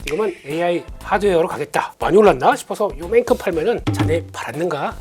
지금은 AI 하드웨어로 가겠다. 많이 올랐나 싶어서 요만큼 팔면은 자네 팔았는가?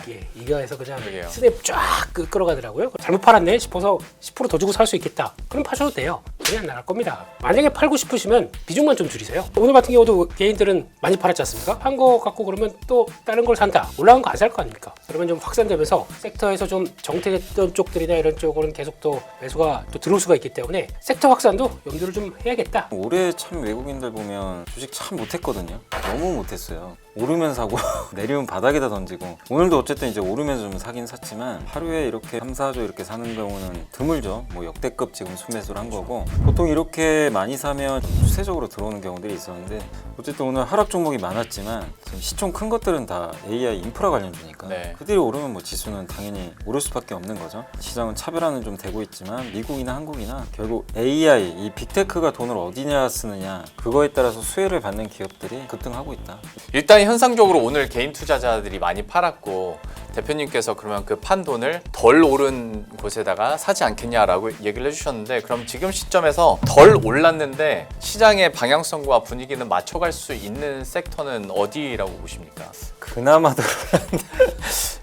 예, 이거에서 그냥 그러게요. 스냅 쫙 끌어가더라고요. 잘못 팔았네 싶어서 10%더 주고 살 수 있겠다. 그럼 파셔도 돼요. 그냥 나갈 겁니다. 만약에 팔고 싶으시면 비중만 좀 줄이세요. 오늘 같은 경우도 개인들은 많이 팔았지 않습니까? 판 거 갖고 그러면 또 다른 걸 산다. 올라간 거 안 살 거 아닙니까? 그러면 좀 확산되면서 섹터에서 좀 정체됐던 쪽들이나 이런 쪽으로는 계속 또 매수가 또 들어올 수가 있기 때문에 섹터 확산도 염두를 좀 해야겠다. 올해 참 외국인들 보면 주식 참 못했거든요. 너무 못했어요. 오르면 사고 내리면 바닥에다 던지고, 오늘도 어쨌든 이제 오르면서 좀 사긴 샀지만 하루에 이렇게 3, 4조 이렇게 사는 경우는 드물죠. 뭐 역대급 지금 순매수를 한 거고, 보통 이렇게 많이 사면 추세적으로 들어오는 경우들이 있었는데, 어쨌든 오늘 하락 종목이 많았지만 지금 시총 큰 것들은 다 AI 인프라 관련주니까 네. 그들이 오르면 뭐 지수는 당연히 오를 수밖에 없는 거죠. 시장은 차별화는 좀 되고 있지만 미국이나 한국이나 결국 AI, 이 빅테크가 돈을 어디냐 쓰느냐, 그거에 따라서 수혜를 받는 기업들이 급등하고 있다. 일단 현상적으로 오늘 개인 투자자들이 많이 팔았고, 대표님께서 그러면 그 판 돈을 덜 오른 곳에다가 사지 않겠냐라고 얘기를 해주셨는데, 그럼 지금 시점에서 덜 올랐는데 시장의 방향성과 분위기는 맞춰갈 수 있는 섹터는 어디라고 보십니까? 그나마도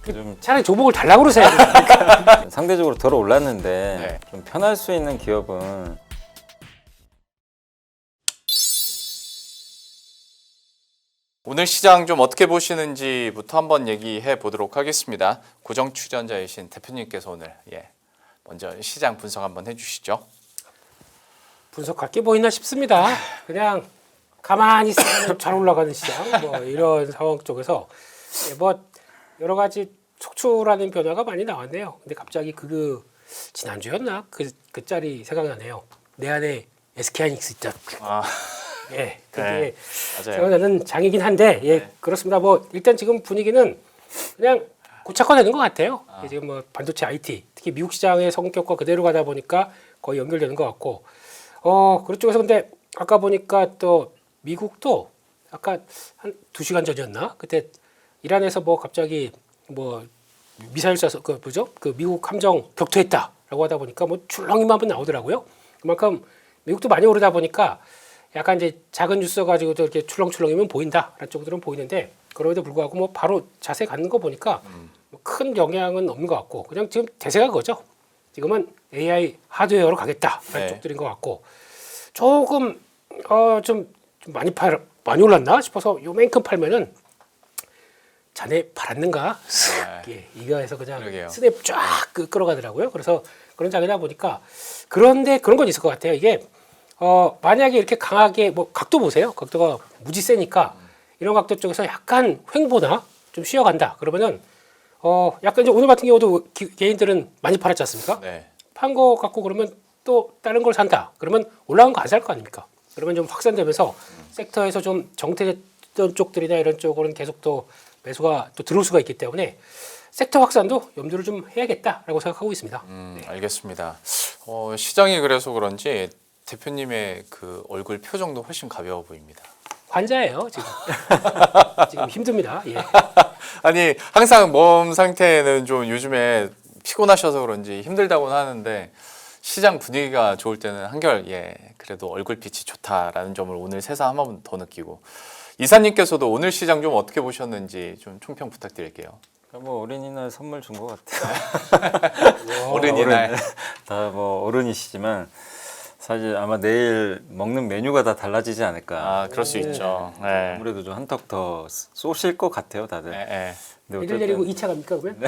좀 차라리 조목을 달라고 그러세요. 상대적으로 덜 올랐는데 네. 좀 편할 수 있는 기업은 오늘 시장 좀 어떻게 보시는지부터 한번 얘기해 보도록 하겠습니다. 고정 출연자이신 대표님께서 오늘 먼저 시장 분석 한번 해주시죠. 분석할 게 뭐 있나 싶습니다. 그냥 가만히 있으면 잘 올라가는 시장, 뭐 이런 상황 쪽에서 뭐 여러 가지 속출하는 변화가 많이 나왔네요. 근데 갑자기 지난주였나 그 짤이 생각나네요. 내 안에 SK하이닉스 있다. 아, 예, 그게 네, 맞아요. 생각나는 장이긴 한데, 예, 네. 그렇습니다. 뭐 일단 지금 분위기는 그냥 고착화되는 것 같아요. 지금 뭐 반도체 IT, 특히 미국 시장의 성격과 그대로 가다 보니까 거의 연결되는 것 같고, 그쪽에서 근데 아까 보니까 또 미국도 아까 한 2시간 전이었나? 그때 이란에서 뭐 갑자기 뭐 미사일 쏴서 그 미국 함정 격투했다라고 하다 보니까 뭐 출렁이만 한번 나오더라고요. 그만큼 미국도 많이 오르다 보니까 약간 이제 작은 뉴스 가지고도 이렇게 출렁출렁이면 보인다라는 쪽들은 보이는데, 그럼에도 불구하고 뭐 바로 자세 갖는 거 보니까 뭐큰 영향은 없는 것 같고, 그냥 지금 대세가 그거죠. 지금은 AI 하드웨어로 가겠다라는 네. 쪽들인 것 같고, 조금 좀 많이 올랐나 싶어서 요만큼 팔면은 자네 팔았는가? 네. 예, 이거에서 그냥 그러게요. 스냅 쫙 끌어가더라고요. 그래서 그런 장이다 보니까, 그런데 그런 건 있을 것 같아요. 이게 만약에 이렇게 강하게 뭐 각도 보세요. 각도가 무지 세니까 이런 각도 쪽에서 약간 횡보나 좀 쉬어간다. 그러면은 약간 이제 오늘 같은 경우도 개인들은 많이 팔았지 않습니까? 네. 판 거 갖고 그러면 또 다른 걸 산다. 그러면 올라간 거 안 살 거 아닙니까? 그러면 좀 확산되면서 섹터에서 좀 정체됐던 쪽들이나 이런 쪽으로는 계속 또 매수가 또 들어올 수가 있기 때문에 섹터 확산도 염두를 좀 해야겠다라고 생각하고 있습니다. 알겠습니다. 시장이 그래서 그런지 대표님의 그 얼굴 표정도 훨씬 가벼워 보입니다. 환자예요 지금. 지금 힘듭니다. 예. 아니, 항상 몸 상태는 좀 요즘에 피곤하셔서 그런지 힘들다고는 하는데, 시장 분위기가 좋을 때는 한결 그래도 얼굴빛이 좋다라는 점을 오늘 새삼 한번 더 느끼고, 이사님께서도 오늘 시장 좀 어떻게 보셨는지 좀 총평 부탁드릴게요. 뭐 어린이날 선물 준 것 같아요. 어른이날. 다 뭐 어른이시지만 사실 아마 내일 먹는 메뉴가 다 달라지지 않을까. 그럴 수 있죠. 네. 아무래도 좀 한턱 더 쏘실 것 같아요, 다들. 네. 근데 애들 데리고 2차 갑니까 그러면?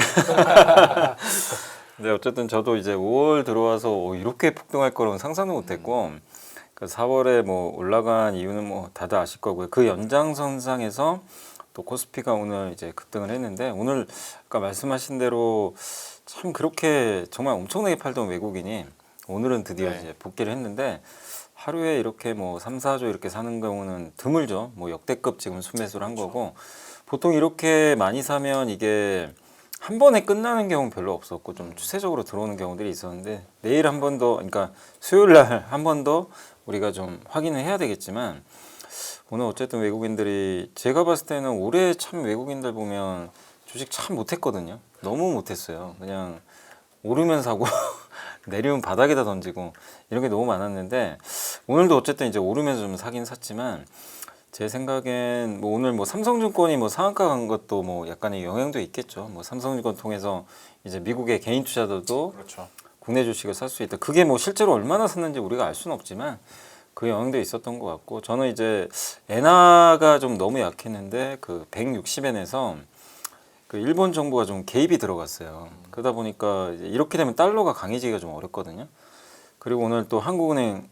근데 어쨌든 저도 이제 5월 들어와서 이렇게 폭등할 거라고는 상상도 못했고, 그 4월에 뭐 올라간 이유는 뭐 다들 아실 거고요. 그 연장선상에서 또 코스피가 오늘 이제 급등을 했는데, 오늘 아까 말씀하신 대로 참 그렇게 정말 엄청나게 팔던 외국인이 오늘은 드디어 이제 복귀를 했는데, 하루에 이렇게 뭐 3, 4조 이렇게 사는 경우는 드물죠. 뭐 역대급 지금 순매수를 한 거고, 보통 이렇게 많이 사면 이게 한 번에 끝나는 경우는 별로 없었고 좀 추세적으로 들어오는 경우들이 있었는데, 내일 한 번 더, 그러니까 수요일 날 한 번 더 우리가 좀 확인을 해야 되겠지만, 오늘 어쨌든 외국인들이 제가 봤을 때는 올해 참 외국인들 보면 주식 참 못했거든요. 너무 못했어요. 그냥 오르면 사고 내리면 바닥에다 던지고 이런 게 너무 많았는데 오늘도 어쨌든 이제 오르면서 좀 사긴 샀지만 제 생각엔 뭐 오늘 뭐 삼성증권이 뭐 상한가 간 것도 뭐 약간의 영향도 있겠죠. 뭐 삼성증권 통해서 이제 미국의 개인 투자자들도 그렇죠. 국내 주식을 살 수 있다. 그게 뭐 실제로 얼마나 샀는지 우리가 알 수는 없지만 그 영향도 있었던 것 같고 저는 이제 엔화가 좀 너무 약했는데 그 160엔에서 그 일본 정부가 좀 개입이 들어갔어요. 그러다 보니까 이제 이렇게 되면 달러가 강해지기가 좀 어렵거든요. 그리고 오늘 또 한국은행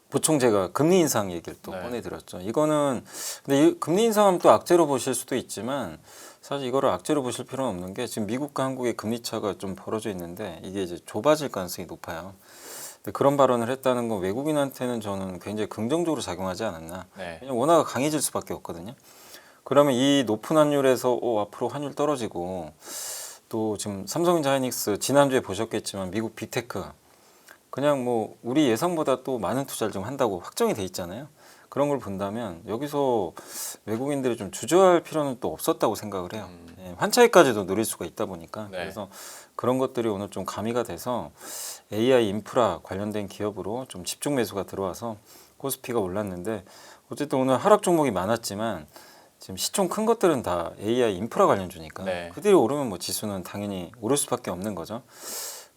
부총재가 금리 인상 얘기를 또 네. 꺼내들었죠. 이거는 근데 이 금리 인상하면 또 악재로 보실 수도 있지만 사실 이거를 악재로 보실 필요는 없는 게 지금 미국과 한국의 금리 차가 좀 벌어져 있는데 이게 이제 좁아질 가능성이 높아요. 근데 그런 발언을 했다는 건 외국인한테는 저는 굉장히 긍정적으로 작용하지 않았나. 네. 왜냐면 원화가 강해질 수밖에 없거든요. 그러면 이 높은 환율에서 앞으로 환율 떨어지고 또 지금 삼성전자 하이닉스 지난주에 보셨겠지만 미국 빅테크 그냥 뭐 우리 예상보다 또 많은 투자를 좀 한다고 확정이 돼 있잖아요. 그런 걸 본다면 여기서 외국인들이 좀 주저할 필요는 또 없었다고 생각을 해요. 예, 환차익까지도 누릴 수가 있다 보니까 네. 그래서 그런 것들이 오늘 좀 가미가 돼서 AI 인프라 관련된 기업으로 좀 집중 매수가 들어와서 코스피가 올랐는데 어쨌든 오늘 하락 종목이 많았지만 지금 시총 큰 것들은 다 AI 인프라 관련주니까 네. 그들이 오르면 뭐 지수는 당연히 오를 수밖에 없는 거죠.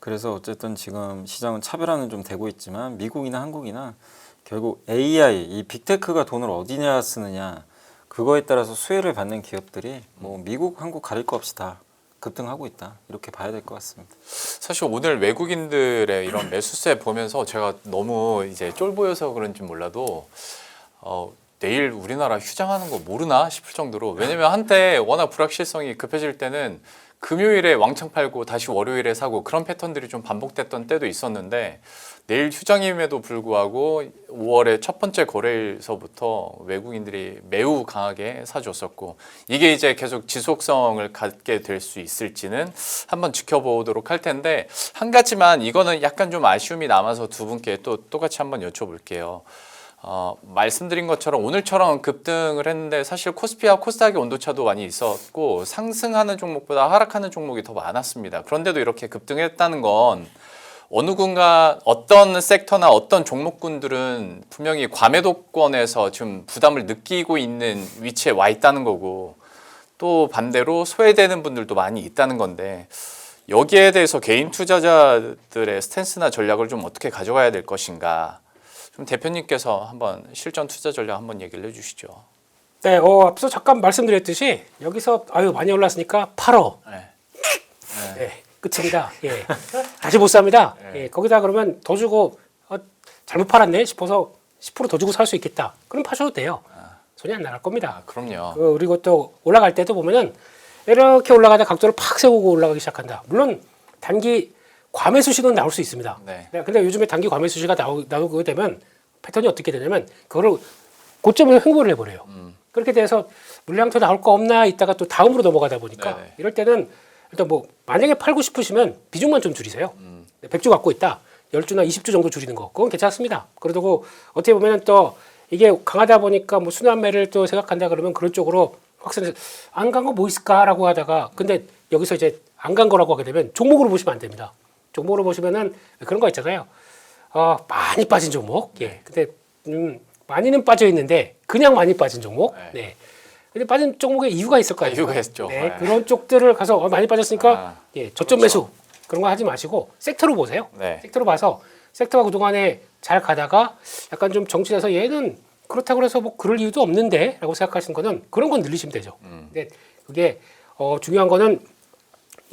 그래서 어쨌든 지금 시장은 차별화는 좀 되고 있지만 미국이나 한국이나 결국 AI 이 빅테크가 돈을 어디냐 쓰느냐 그거에 따라서 수혜를 받는 기업들이 뭐 미국, 한국 가릴 거 없이 다 급등하고 있다 이렇게 봐야 될 것 같습니다. 사실 오늘 외국인들의 이런 매수세 보면서 제가 너무 이제 쫄보여서 그런지 몰라도 내일 우리나라 휴장하는 거 모르나 싶을 정도로 왜냐면 한때 워낙 불확실성이 급해질 때는 금요일에 왕창 팔고 다시 월요일에 사고 그런 패턴들이 좀 반복됐던 때도 있었는데 내일 휴장임에도 불구하고 5월의 첫 번째 거래일서부터 외국인들이 매우 강하게 사줬었고 이게 이제 계속 지속성을 갖게 될 수 있을지는 한번 지켜보도록 할 텐데 한 가지만 이거는 약간 좀 아쉬움이 남아서 두 분께 또 똑같이 한번 여쭤볼게요. 말씀드린 것처럼 오늘처럼 급등을 했는데 사실 코스피와 코스닥의 온도차도 많이 있었고 상승하는 종목보다 하락하는 종목이 더 많았습니다. 그런데도 이렇게 급등했다는 건 어느 군가 어떤 섹터나 어떤 종목군들은 분명히 과매도권에서 지금 부담을 느끼고 있는 위치에 와 있다는 거고 또 반대로 소외되는 분들도 많이 있다는 건데 여기에 대해서 개인 투자자들의 스탠스나 전략을 좀 어떻게 가져가야 될 것인가 좀 대표님께서 한번 실전 투자 전략 한번 얘기를 해주시죠. 네, 앞서 잠깐 말씀드렸듯이 여기서 많이 올랐으니까 팔어. 네. 네, 끝입니다. 예, 다시 못 삽니다. 네. 예, 거기다 그러면 더 주고 잘못 팔았네 싶어서 10% 더 주고 살 수 있겠다. 그럼 파셔도 돼요. 손이 안 나갈 겁니다. 그럼요. 그리고 또 올라갈 때도 보면은 이렇게 올라가다 각도를 팍 세우고 올라가기 시작한다. 물론 단기 과매수 시도는 나올 수 있습니다. 네. 근데 요즘에 단기 과매수 시가 나오게 되면 패턴이 어떻게 되냐면 그거를 고점에서 횡보를 해버려요. 그렇게 돼서 물량 더 나올 거 없나 있다가 또 다음으로 넘어가다 보니까 네네. 이럴 때는 일단 뭐 만약에 팔고 싶으시면 비중만 좀 줄이세요. 100주 갖고 있다. 10주나 20주 정도 줄이는 거. 그건 괜찮습니다. 그러고 어떻게 보면 또 이게 강하다 보니까 뭐 순환매를 또 생각한다 그러면 그런 쪽으로 확실히 안 간 거 뭐 있을까라고 하다가 근데 여기서 이제 안 간 거라고 하게 되면 종목으로 보시면 안 됩니다. 종목으로 보시면은 그런 거 있잖아요. 많이 빠진 종목. 예. 근데 많이는 빠져 있는데 그냥 많이 빠진 종목. 네. 네. 근데 빠진 종목에 이유가 있을 거예요. 이유가 있죠. 네. 네. 그런 쪽들을 가서 많이 빠졌으니까 예, 저점 그렇죠. 매수 그런 거 하지 마시고 섹터로 보세요. 네. 섹터로 봐서 섹터가 그동안에 잘 가다가 약간 좀 정치돼서 얘는 그렇다고 해서 뭐 그럴 이유도 없는데라고 생각하시는 거는 그런 건 늘리시면 되죠. 근데 그게 중요한 거는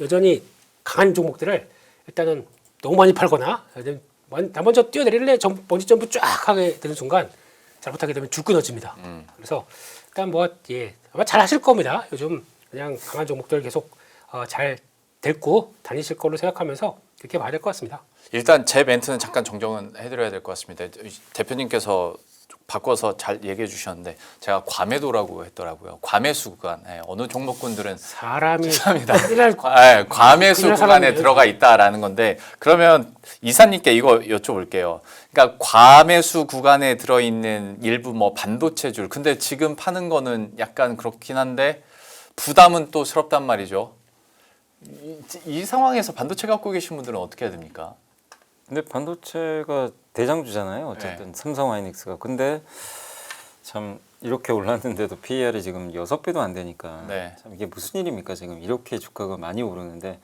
여전히 강한 종목들을 일단은 너무 많이 팔거나 나 먼저 뛰어내릴래 번지 점프 쫙 하게 되는 순간 잘못하게 되면 줄 끊어집니다. 그래서 일단 아마 잘 하실 겁니다. 요즘 그냥 강한 종목들 계속 잘 데리고 다니실 걸로 생각하면서 그렇게 봐야 될 것 같습니다. 일단 제 멘트는 잠깐 정정은 해드려야 될 것 같습니다. 대표님께서 바꿔서 잘 얘기해 주셨는데 제가 과매도라고 했더라고요. 과매수 구간. 어느 종목군들은 사람이 죄송합니다. 큰일 과매수 그냥 구간에 사람이에요. 들어가 있다라는 건데 그러면 이사님께 이거 여쭤볼게요. 그러니까 과매수 구간에 들어있는 일부 뭐 반도체줄 근데 지금 파는 거는 약간 그렇긴 한데 부담은 또 스럽단 말이죠. 이 상황에서 반도체 갖고 계신 분들은 어떻게 해야 됩니까? 근데 반도체가 대장주잖아요. 어쨌든 삼성 하이닉스가. 근데 참 이렇게 올랐는데도 PER이 지금 6배도 안 되니까 네. 참 이게 무슨 일입니까? 지금 이렇게 주가가 많이 오르는데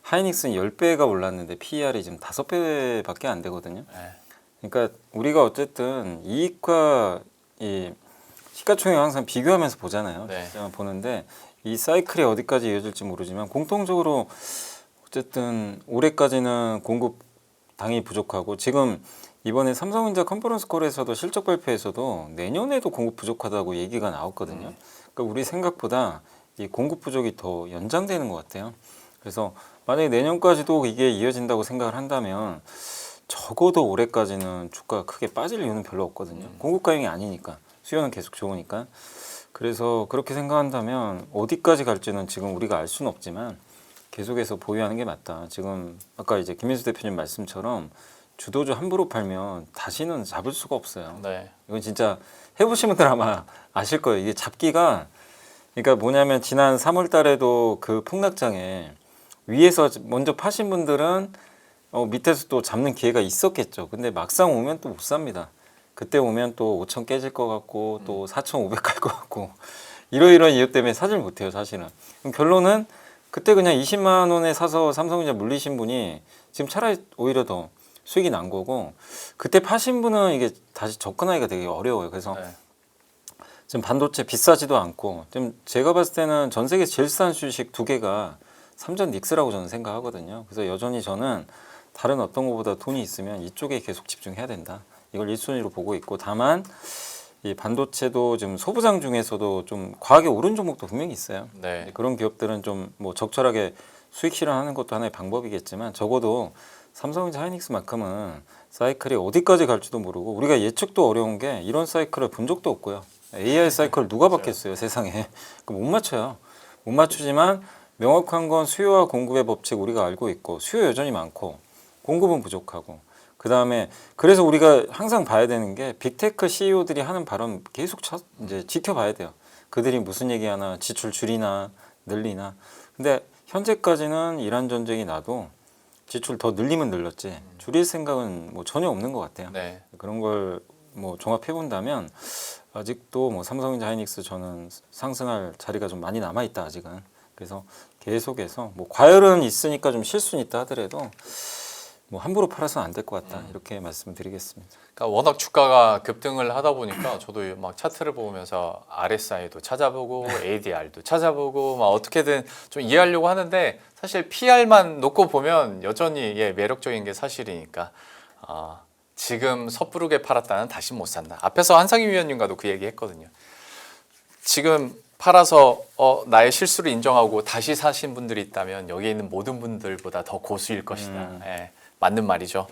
하이닉스는 10배가 올랐는데 PER이 지금 5배밖에 안 되거든요. 네. 그러니까 우리가 어쨌든 이익과 이 시가총액 항상 비교하면서 보잖아요. 네. 보는데 이 사이클이 어디까지 이어질지 모르지만 공통적으로 어쨌든 올해까지는 공급 당이 부족하고 지금 이번에 삼성전자 컨퍼런스 콜에서도 실적 발표에서도 내년에도 공급 부족하다고 얘기가 나왔거든요. 그러니까 우리 생각보다 이 공급 부족이 더 연장되는 것 같아요. 그래서 만약에 내년까지도 이게 이어진다고 생각을 한다면 적어도 올해까지는 주가가 크게 빠질 이유는 별로 없거든요. 공급 과잉이 아니니까 수요는 계속 좋으니까. 그래서 그렇게 생각한다면 어디까지 갈지는 지금 우리가 알 수는 없지만 계속해서 보유하는 게 맞다. 지금 아까 이제 김민수 대표님 말씀처럼 주도주 함부로 팔면 다시는 잡을 수가 없어요. 네. 이건 진짜 해보신 분들 아마 아실 거예요. 이게 잡기가 그러니까 뭐냐면 지난 3월 달에도 그 폭락장에 위에서 먼저 파신 분들은 밑에서 또 잡는 기회가 있었겠죠. 근데 막상 오면 또 못 삽니다. 그때 오면 또 5천 깨질 것 같고 또 4,500 갈 것 같고 이러이러한 이유 때문에 사질 못해요. 사실은. 그럼 결론은 그때 그냥 20만 원에 사서 삼성전자 물리신 분이 지금 차라리 오히려 더 수익이 난 거고 그때 파신 분은 이게 다시 접근하기가 되게 어려워요. 그래서 네. 지금 반도체 비싸지도 않고 지금 제가 봤을 때는 전 세계 제일 싼 주식 2개가 삼전 닉스라고 저는 생각하거든요. 그래서 여전히 저는 다른 어떤 것보다 돈이 있으면 이쪽에 계속 집중해야 된다. 이걸 1순위로 보고 있고 다만 이 반도체도 지금 소부장 중에서도 좀 과하게 오른 종목도 분명히 있어요. 네. 그런 기업들은 좀 뭐 적절하게 수익 실현하는 것도 하나의 방법이겠지만 적어도 삼성전자 하이닉스만큼은 사이클이 어디까지 갈지도 모르고 우리가 예측도 어려운 게 이런 사이클을 본 적도 없고요. AI 사이클 누가 봤겠어요 세상에. 못 맞춰요. 못 맞추지만 명확한 건 수요와 공급의 법칙 우리가 알고 있고 수요 여전히 많고 공급은 부족하고 그 다음에 그래서 우리가 항상 봐야 되는 게 빅테크 CEO들이 하는 발언 계속 이제 지켜봐야 돼요. 그들이 무슨 얘기하나 지출 줄이나 늘리나. 근데 현재까지는 이란 전쟁이 나도 지출 더 늘리면 늘렸지 줄일 생각은 뭐 전혀 없는 것 같아요. 네. 그런 걸 뭐 종합해 본다면 아직도 뭐 삼성전자 하이닉스 저는 상승할 자리가 좀 많이 남아 있다 아직은. 그래서 계속해서 뭐 과열은 있으니까 좀 실수는 있다 하더라도 뭐 함부로 팔아서는 안 될 것 같다 이렇게 말씀드리겠습니다. 그러니까 워낙 주가가 급등을 하다 보니까 저도 막 차트를 보면서 RSI도 찾아보고 ADR도 찾아보고 막 어떻게든 좀 이해하려고 하는데 사실 PR만 놓고 보면 여전히 매력적인 게 사실이니까 지금 섣부르게 팔았다는 다시 못 산다. 앞에서 한상희 위원님과도 그 얘기 했거든요. 지금 팔아서 나의 실수를 인정하고 다시 사신 분들이 있다면 여기 있는 모든 분들보다 더 고수일 것이다. 예, 맞는 말이죠.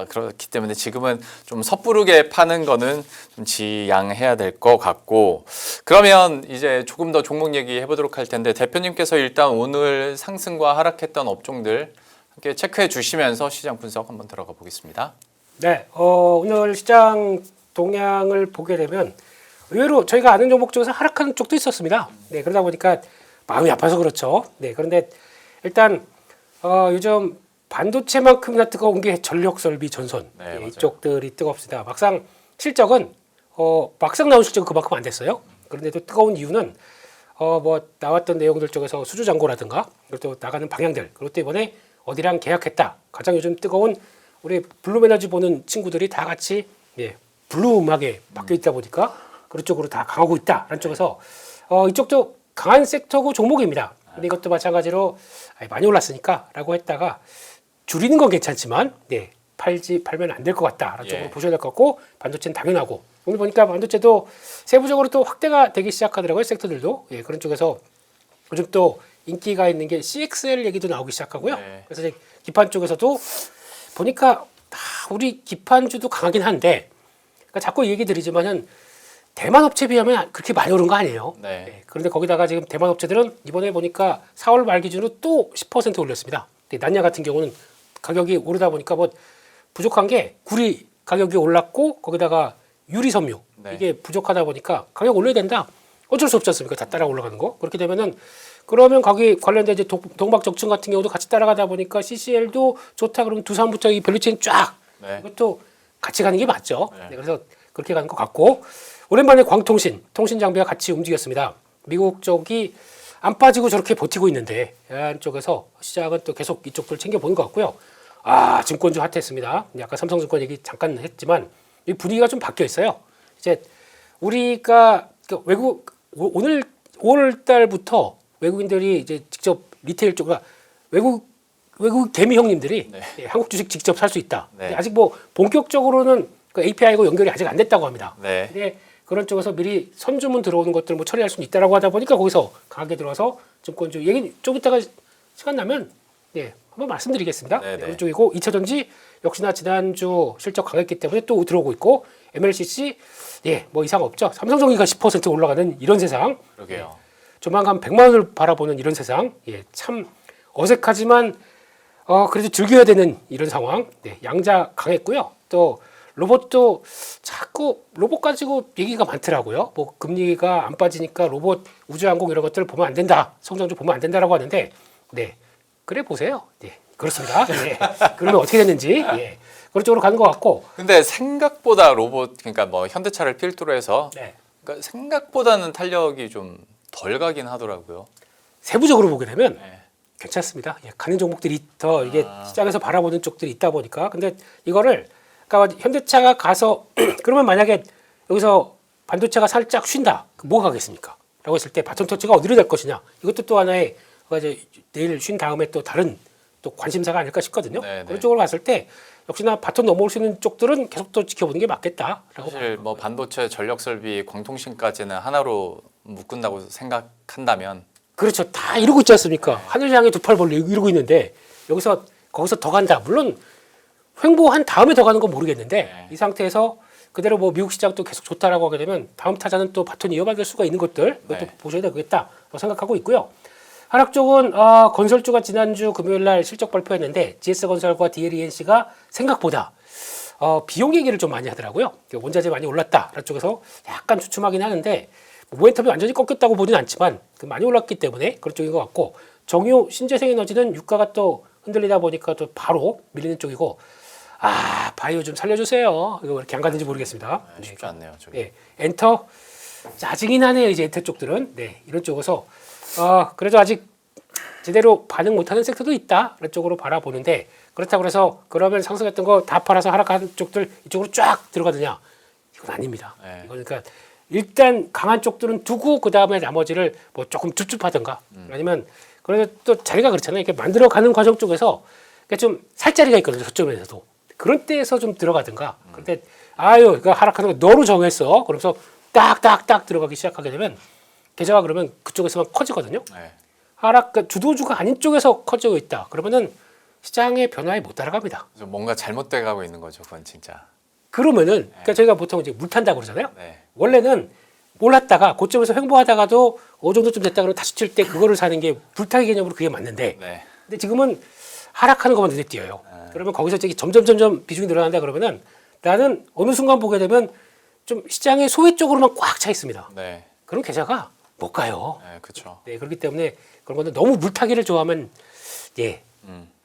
그렇기 때문에 지금은 좀 섣부르게 파는 거는 좀 지양해야 될 것 같고 그러면 이제 조금 더 종목 얘기해 보도록 할 텐데 대표님께서 일단 오늘 상승과 하락했던 업종들 함께 체크해 주시면서 시장 분석 한번 들어가 보겠습니다. 네, 오늘 시장 동향을 보게 되면 의외로 저희가 아는 종목 중에서 하락하는 쪽도 있었습니다. 네, 그러다 보니까 마음이 아파서 그렇죠. 네, 그런데 일단 요즘 반도체만큼이나 뜨거운 게 전력설비 전선 네, 이쪽들이 뜨겁습니다. 막상 실적은 막상 나온 실적은 그만큼 안 됐어요. 그런데도 뜨거운 이유는 뭐 나왔던 내용들 쪽에서 수주 잔고라든가 그리고 또 나가는 방향들 그리고 또 이번에 어디랑 계약했다. 가장 요즘 뜨거운 우리 블룸에너지 보는 친구들이 다 같이 블루 음악에 바뀌어 있다 보니까 그쪽으로 다 강하고 있다라는 쪽에서 이쪽도 강한 섹터고 종목입니다. 근데 이것도 마찬가지로 많이 올랐으니까라고 했다가 줄이는 건 괜찮지만 팔면 안 될 것 같다라는 쪽으로 보셔야 될 것 같고 반도체는 당연하고 오늘 보니까 반도체도 세부적으로 또 확대가 되기 시작하더라고요. 섹터들도 그런 쪽에서 요즘 또 인기가 있는 게 CXL 얘기도 나오기 시작하고요. 네. 그래서 이제 기판 쪽에서도 보니까 다 우리 기판주도 강하긴 한데 그러니까 자꾸 얘기 드리지만은 대만 업체에 비하면 그렇게 많이 오른 거 아니에요. 네. 그런데 거기다가 지금 대만 업체들은 이번에 보니까 4월 말 기준으로 또 10% 올렸습니다. 난야 같은 경우는 가격이 오르다 보니까 뭐 부족한 게 구리 가격이 올랐고 거기다가 유리 섬유 이게 부족하다 보니까 가격 올려야 된다. 어쩔 수 없지 않습니까? 다 따라 올라가는 거. 그렇게 되면은 그러면 거기 관련된 이제 동박적층 같은 경우도 같이 따라가다 보니까 CCL도 좋다 그러면 두산부터 이 밸류체인 쫙 네. 이것도 같이 가는 게 맞죠. 네. 네, 그래서 그렇게 가는 것 같고 오랜만에 광통신 통신 장비가 같이 움직였습니다. 미국 쪽이 안 빠지고 저렇게 버티고 있는데 한쪽에서 시작은 또 계속 이쪽들 챙겨보는 것 같고요. 아 증권주 핫했습니다. 아까 삼성증권 얘기 잠깐 했지만 이 분위기가 좀 바뀌어 있어요. 이제 우리가 그 오늘 5월 달부터 외국인들이 이제 직접 리테일 쪽으로 외국 개미 형님들이 네. 예, 한국 주식 직접 살 수 있다. 네. 근데 아직 뭐 본격적으로는 그 API하고 연결이 아직 안 됐다고 합니다. 네. 근데 그런 쪽에서 미리 선주문 들어오는 것들을 뭐 처리할 수는 있다라고 하다 보니까 거기서 강하게 들어와서 증권주 얘기 좀 이따가 시간 나면 예 한번 말씀드리겠습니다. 네, 네. 그런 쪽이고 2차전지 역시나 지난주 실적 강했기 때문에 또 들어오고 있고 MLCC 예 뭐 이상 없죠. 삼성전기가 10% 올라가는 이런 세상. 그러게요. 조만간 100만 원을 바라보는 이런 세상. 예, 참 어색하지만 그래도 즐겨야 되는 이런 상황. 네, 양자 강했고요. 또 로봇도 자꾸 로봇 가지고 얘기가 많더라고요. 뭐 금리가 안 빠지니까 로봇, 우주항공 이런 것들을 보면 안 된다. 성장주 보면 안 된다라고 하는데, 네, 그래 보세요. 네, 그렇습니다. 예, 그러면 어떻게 됐는지 예, 그런 쪽으로 가는 것 같고. 근데 생각보다 로봇 그러니까 뭐 현대차를 필두로 해서 네, 그러니까 생각보다는 탄력이 좀 덜 가긴 하더라고요. 세부적으로 보게 되면 네. 괜찮습니다. 예, 가는 종목들이 더 이게 시장에서 바라보는 쪽들이 있다 보니까. 근데 이거를 그러니까 현대차가 가서 그러면 만약에 여기서 반도체가 살짝 쉰다. 그럼 뭐가 가겠습니까? 라고 했을 때 바톤 터치가 어디로 될 것이냐. 이것도 또 하나의 이제 내일 쉰 다음에 또 다른 또 관심사가 아닐까 싶거든요. 네, 그런 네. 쪽으로 갔을 때 역시나 바톤 넘어올 수 있는 쪽들은 계속 또 지켜보는 게 맞겠다라고. 사실 뭐 반도체, 전력 설비, 광통신까지는 하나로 묶은다고 생각한다면 그렇죠. 다 이루고 있지 않습니까? 하늘 향해 두 팔 벌려 이루고 있는데 여기서 거기서 더 간다. 물론 횡보한 다음에 더 가는 건 모르겠는데 네. 이 상태에서 그대로 뭐 미국 시장도 계속 좋다라고 하게 되면 다음 타자는 또 바톤이 이어받을 수가 있는 것들 이것도 네. 보셔야 되겠다고 생각하고 있고요. 하락 쪽은 건설주가 지난주 금요일 날 실적 발표했는데 GS건설과 DLENC가 생각보다 비용 얘기를 좀 많이 하더라고요. 원자재 많이 올랐다라는 쪽에서 약간 주춤하긴 하는데 모멘텀이 완전히 꺾였다고 보지는 않지만 많이 올랐기 때문에 그런 쪽인 것 같고 정유 신재생에너지는 유가가 또 흔들리다 보니까 또 바로 밀리는 쪽이고 바이오 좀 살려주세요. 이거 왜 이렇게 안 가는지 모르겠습니다. 네, 쉽지 않네요. 저기. 네, 엔터 짜증이 나네요. 이제 엔터 쪽들은 이런 쪽에서 그래도 아직 제대로 반응 못하는 섹터도 있다. 그런 쪽으로 바라보는데 그렇다고 해서 그러면 상승했던 거 다 팔아서 하락한 쪽들 이쪽으로 쫙 들어가느냐? 이건 아닙니다. 네. 이건 그러니까 일단 강한 쪽들은 두고 그 다음에 나머지를 뭐 조금 줍줍하든가 아니면 그래도 또 자리가 그렇잖아요. 이렇게 만들어가는 과정 쪽에서 좀 살 자리가 있거든요. 저점에서도 그런 때에서 좀 들어가든가. 근데 이거 하락하는 거 너로 정했어. 그러면서 딱딱딱 들어가기 시작하게 되면 계좌가 그러면 그쪽에서만 커지거든요. 네. 하락 주도주가 아닌 쪽에서 커지고 있다. 그러면은 시장의 변화에 못 따라갑니다. 그래서 뭔가 잘못돼 가고 있는 거죠. 그건 진짜. 그러면은 그러니까 저희가 보통 이제 물 탄다고 그러잖아요. 네. 원래는 올랐다가 고점에서 횡보하다가도 어느 정도쯤 됐다 그러면 다시 칠 때 그거를 사는 게 불타기 개념으로 그게 맞는데 네. 근데 지금은 하락하는 것만 눈에 띄어요. 그러면 거기서 이제 점점 비중이 늘어난다 그러면은 나는 어느 순간 보게 되면 좀 시장의 소위 쪽으로만 꽉 차 있습니다. 네. 그럼 계좌가 못 가요. 네, 그렇죠. 네, 그렇기 때문에 그런 건데 너무 물타기를 좋아하면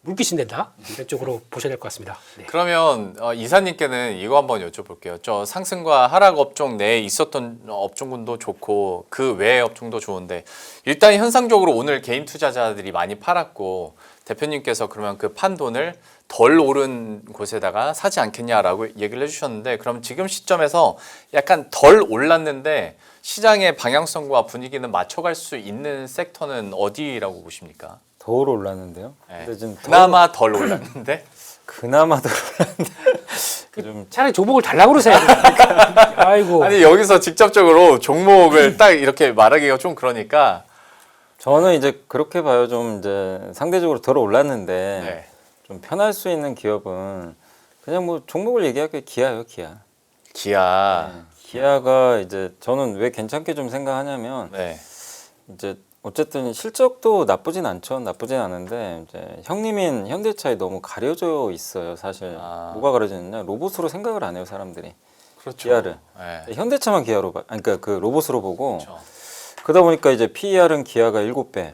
물귀신 된다. 이런 쪽으로 보셔야 될 것 같습니다. 네. 그러면 이사님께는 이거 한번 여쭤볼게요. 저 상승과 하락 업종 내에 있었던 업종군도 좋고 그 외의 업종도 좋은데 일단 현상적으로 오늘 개인 투자자들이 많이 팔았고 대표님께서 그러면 그 판 돈을 덜 오른 곳에다가 사지 않겠냐라고 얘기를 해주셨는데 그럼 지금 시점에서 약간 덜 올랐는데 시장의 방향성과 분위기는 맞춰갈 수 있는 섹터는 어디라고 보십니까? 더 올랐는데요. 네. 근데 지금 그나마 덜 올랐는데 그나마 더 올랐는데 좀 차라리 조목을 달라고 그러세요. 아이고. 아니 여기서 직접적으로 종목을 딱 이렇게 말하기가 좀 그러니까 저는 이제 그렇게 봐요. 좀 이제 상대적으로 덜 올랐는데 네. 좀 편할 수 있는 기업은 그냥 뭐 종목을 얘기할게요. 기아요, 기아. 기아 기아가 이제 저는 왜 괜찮게 좀 생각하냐면 네. 이제 어쨌든 실적도 나쁘진 않죠. 나쁘진 않은데 이제 형님인 현대차에 너무 가려져 있어요. 사실 뭐가 가려지느냐 로봇으로 생각을 안 해요 사람들이. 그렇죠. 기아를 네. 현대차만 기아로 그러니까 그 로봇으로 보고 그렇죠. 그러다 보니까 이제 PER은 기아가 7배,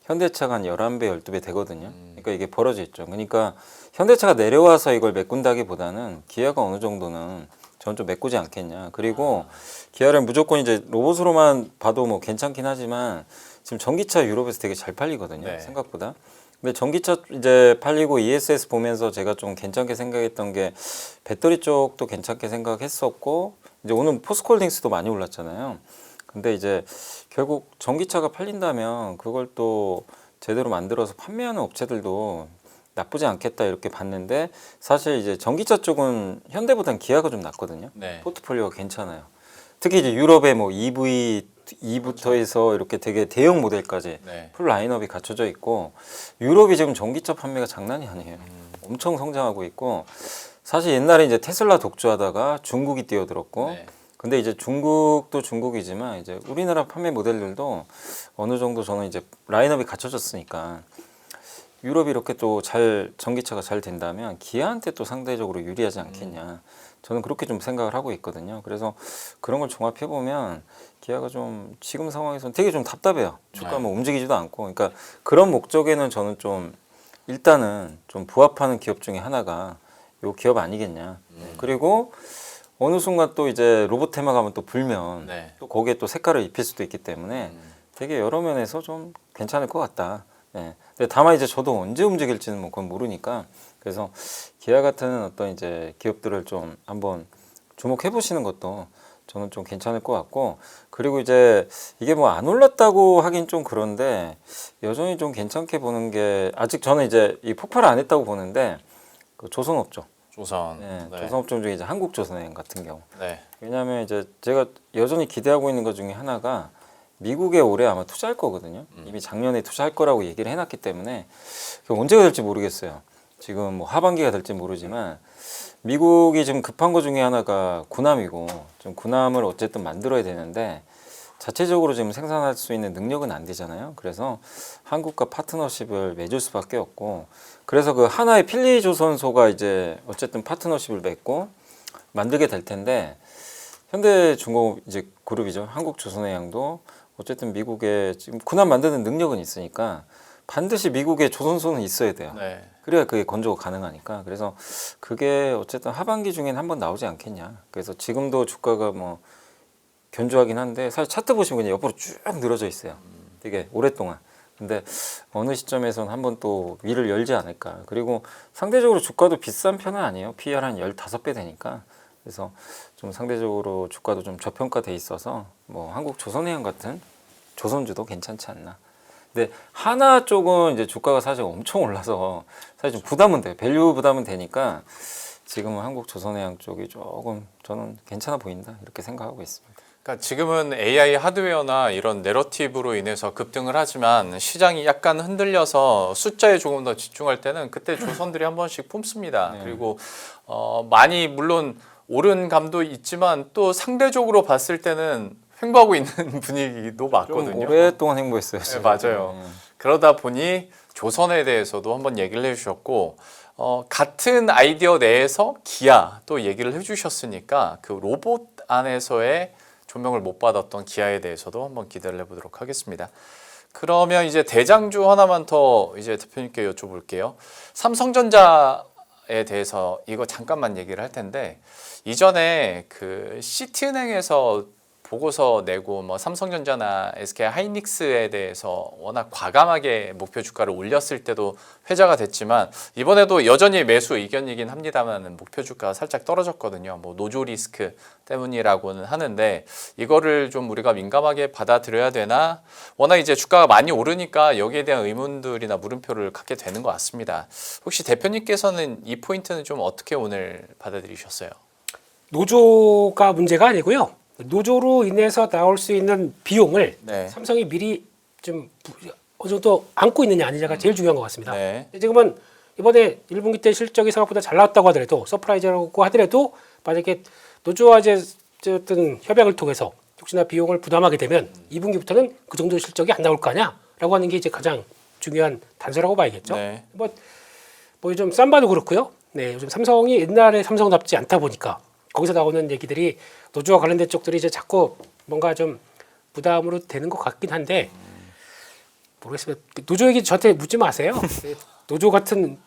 현대차가 한 11배, 12배 되거든요. 그러니까 이게 벌어져 있죠. 그러니까 현대차가 내려와서 이걸 메꾼다기보다는 기아가 어느 정도는 저는 좀 메꾸지 않겠냐. 그리고 기아를 무조건 이제 로봇으로만 봐도 뭐 괜찮긴 하지만 지금 전기차 유럽에서 되게 잘 팔리거든요. 네. 생각보다. 근데 전기차 이제 팔리고 ESS 보면서 제가 좀 괜찮게 생각했던 게 배터리 쪽도 괜찮게 생각했었고 이제 오늘 포스코홀딩스도 많이 올랐잖아요. 근데 이제 결국 전기차가 팔린다면 그걸 또 제대로 만들어서 판매하는 업체들도 나쁘지 않겠다 이렇게 봤는데 사실 이제 전기차 쪽은 현대보다는 기아가 좀 낫거든요. 네. 포트폴리오가 괜찮아요. 특히 이제 유럽의 뭐 EV부터 해서 이렇게 되게 대형 모델까지 네. 풀 라인업이 갖춰져 있고 유럽이 지금 전기차 판매가 장난이 아니에요. 엄청 성장하고 있고 사실 옛날에 이제 테슬라 독주하다가 중국이 뛰어들었고 네. 근데 이제 중국도 중국이지만 이제 우리나라 판매 모델들도 어느 정도 저는 이제 라인업이 갖춰졌으니까 유럽이 이렇게 또 잘 전기차가 잘 된다면 기아한테 또 상대적으로 유리하지 않겠냐. 저는 그렇게 좀 생각을 하고 있거든요. 그래서 그런 걸 종합해 보면 기아가 좀 지금 상황에서는 되게 좀 답답해요. 주가 뭐 움직이지도 않고. 그러니까 그런 목적에는 저는 좀 일단은 좀 부합하는 기업 중에 하나가 요 기업 아니겠냐. 그리고 어느 순간 또 이제 로봇 테마 가면 또 불면 네. 또 거기에 또 색깔을 입힐 수도 있기 때문에 되게 여러 면에서 좀 괜찮을 것 같다. 예. 근데 다만 이제 저도 언제 움직일지는 뭐 그건 모르니까 그래서 기아 같은 어떤 이제 기업들을 좀 한번 주목해 보시는 것도 저는 좀 괜찮을 것 같고 그리고 이제 이게 뭐 안 올랐다고 하긴 좀 그런데 여전히 좀 괜찮게 보는 게 아직 저는 이제 이 폭발을 안 했다고 보는데 그 조선업종. 조선. 네, 네. 조선업종 중에 이제 한국조선해양 같은 경우. 네. 왜냐하면 이제 제가 여전히 기대하고 있는 것 중에 하나가 미국에 올해 아마 투자할 거거든요. 이미 작년에 투자할 거라고 얘기를 해놨기 때문에 그게 언제가 될지 모르겠어요. 지금 뭐 하반기가 될지 모르지만 미국이 지금 급한 것 중에 하나가 군함이고 좀 군함을 어쨌든 만들어야 되는데 자체적으로 지금 생산할 수 있는 능력은 안 되잖아요. 그래서 한국과 파트너십을 맺을 수밖에 없고 그래서 그 하나의 필리조선소가 이제 어쨌든 파트너십을 맺고 만들게 될 텐데 현대중공업 이제 그룹이죠. 한국조선해양도 어쨌든 미국에 지금 군함 만드는 능력은 있으니까 반드시 미국에 조선소는 있어야 돼요. 네. 그래야 그게 건조가 가능하니까. 그래서 그게 어쨌든 하반기 중엔 한번 나오지 않겠냐. 그래서 지금도 주가가 뭐 견조하긴 한데 사실 차트 보시면 그냥 옆으로 쭉 늘어져 있어요. 되게 오랫동안. 근데 어느 시점에선 한번 또 위를 열지 않을까. 그리고 상대적으로 주가도 비싼 편은 아니에요. PER 한 15배 되니까. 그래서 좀 상대적으로 주가도 좀 저평가돼 있어서 뭐 한국조선해양 같은 조선주도 괜찮지 않나. 근데 하나 쪽은 이제 주가가 사실 엄청 올라서 사실 좀 부담은 돼요. 밸류 부담은 되니까 지금은 한국조선해양 쪽이 조금 저는 괜찮아 보인다 이렇게 생각하고 있습니다. 그러니까 지금은 AI 하드웨어나 이런 내러티브로 인해서 급등을 하지만 시장이 약간 흔들려서 숫자에 조금 더 집중할 때는 그때 조선들이 한 번씩 품습니다. 네. 그리고 많이 물론 오른 감도 있지만 또 상대적으로 봤을 때는 횡보하고 있는 분위기도 좀 맞거든요. 오랫동안 행보했어요. 네, 지금. 맞아요. 네. 그러다 보니 조선에 대해서도 한번 얘기를 해주셨고 같은 아이디어 내에서 기아 또 얘기를 해주셨으니까 그 로봇 안에서의 조명을 못 받았던 기아에 대해서도 한번 기대를 해보도록 하겠습니다. 그러면 이제 대장주 하나만 더 이제 대표님께 여쭤볼게요. 삼성전자에 대해서 이거 잠깐만 얘기를 할 텐데 이전에 그 시티은행에서 보고서 내고 뭐 삼성전자나 SK 하이닉스에 대해서 워낙 과감하게 목표 주가를 올렸을 때도 회자가 됐지만 이번에도 여전히 매수 의견이긴 합니다만 목표 주가가 살짝 떨어졌거든요. 뭐 노조 리스크 때문이라고는 하는데 이거를 좀 우리가 민감하게 받아들여야 되나? 워낙 이제 주가가 많이 오르니까 여기에 대한 의문들이나 물음표를 갖게 되는 것 같습니다. 혹시 대표님께서는 이 포인트는 좀 어떻게 오늘 받아들이셨어요? 노조가 문제가 아니고요. 노조로 인해서 나올 수 있는 비용을 네. 삼성이 미리 좀 어느 정도 안고 있느냐 아니냐가 제일 중요한 것 같습니다. 네. 지금은 이번에 1분기 때 실적이 생각보다 잘 나왔다고 하더라도 서프라이즈라고 하더라도 만약에 노조와 어쨌든 협약을 통해서 혹시나 비용을 부담하게 되면 2분기부터는 그 정도 실적이 안 나올 거 아니야라고 하는 게 이제 가장 중요한 단서라고 봐야겠죠. 네. 뭐 요즘 삼바도 그렇고요. 네, 요즘 삼성이 옛날에 삼성답지 않다 보니까 거기서 나오는 얘기들이 노조와 관련된 쪽들이 이제 자꾸 뭔가 좀 부담으로 되는 것 같긴 한데 모르겠습니다. 노조 얘기 저한테 묻지 마세요. 노조 같은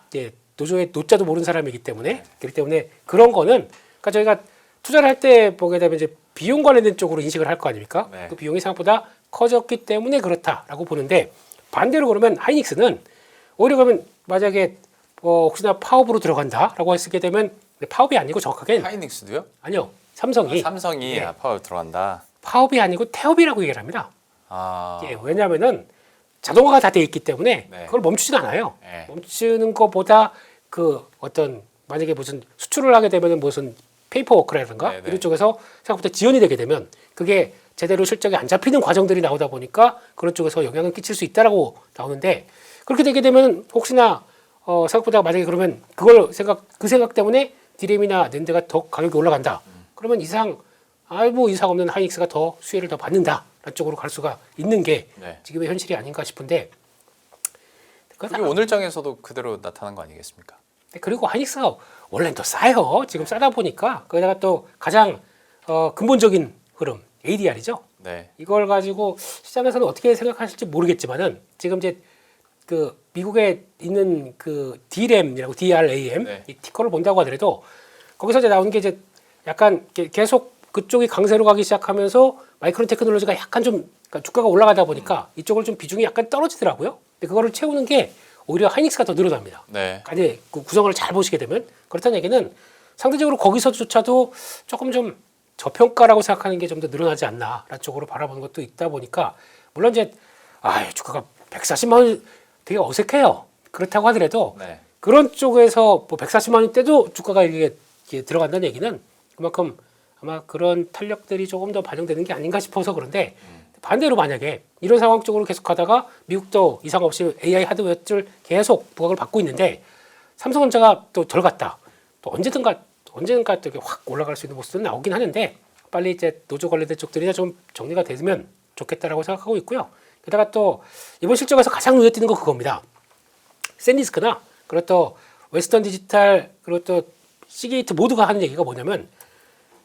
노조의 노자도 모르는 사람이기 때문에 그렇기 때문에 그런 거는 그러니까 저희가 투자를 할 때 보게 되면 이제 비용 관련된 쪽으로 인식을 할 거 아닙니까? 네. 그 비용이 생각보다 커졌기 때문에 그렇다라고 보는데 반대로 그러면 하이닉스는 오히려 그러면 만약에 혹시나 파업으로 들어간다라고 했게 되면 파업이 아니고 정확하게 하이닉스도요? 아니요 삼성이 삼성이 네. 파워 들어간다. 파업이 아니고 태업이라고 얘기를 합니다. 아, 예, 왜냐하면은 자동화가 다 돼 있기 때문에 네. 그걸 멈추진 않아요. 네. 멈추는 것보다 그 어떤 만약에 무슨 수출을 하게 되면은 무슨 페이퍼워크라든가 네, 네. 이런 쪽에서 생각보다 지연이 되게 되면 그게 제대로 실적이 안 잡히는 과정들이 나오다 보니까 그런 쪽에서 영향을 끼칠 수 있다라고 나오는데 그렇게 되게 되면 혹시나 생각보다 만약에 그러면 그 생각 때문에 디램이나 낸드가 더 가격이 올라간다. 그러면 이상 없는 하이닉스가 더 수혜를 더 받는다. 라는 쪽으로 갈 수가 있는 게 네. 지금의 현실이 아닌가 싶은데 그게 오늘장에서도 그대로 나타난 거 아니겠습니까? 그리고 하이닉스가 원래는 더 싸요. 지금 싸다 보니까 거기다가 또 가장 근본적인 흐름 ADR이죠. 네. 이걸 가지고 시장에서는 어떻게 생각하실지 모르겠지만은 지금 이제 그 미국에 있는 그 DRAM이라고 DRAM 네. 이 티커를 본다고 하더라도 거기서 이제 나오는 게 이제 약간 계속 그쪽이 강세로 가기 시작하면서 마이크론 테크놀로지가 약간 좀 그러니까 주가가 올라가다 보니까 이쪽을 좀 비중이 약간 떨어지더라고요. 근데 그거를 채우는 게 오히려 하이닉스가 더 늘어납니다. 네. 아니 그 구성을 잘 보시게 되면 그렇다는 얘기는 상대적으로 거기서조차도 조금 좀 저평가라고 생각하는 게 좀 더 늘어나지 않나라는 쪽으로 바라보는 것도 있다 보니까 물론 이제 주가가 140만 원 되게 어색해요. 그렇다고 하더라도 네. 그런 쪽에서 뭐 140만 원대도 주가가 이게 들어간다는 얘기는 그만큼 아마 그런 탄력들이 조금 더 반영되는 게 아닌가 싶어서 그런데 반대로 만약에 이런 상황 쪽으로 계속 가다가 미국도 이상 없이 AI 하드웨어를 계속 부각을 받고 있는데 삼성전자가 또 덜 갔다. 또 언젠가 또 이렇게 확 올라갈 수 있는 모습은 나오긴 하는데 빨리 이제 노조 관련된 쪽들이 좀 정리가 되면 좋겠다라고 생각하고 있고요. 게다가 또 이번 실적에서 가장 눈에 띄는 거 그겁니다. 샌디스크나 그리고 또 웨스턴 디지털 그리고 또 시게이트 모두가 하는 얘기가 뭐냐면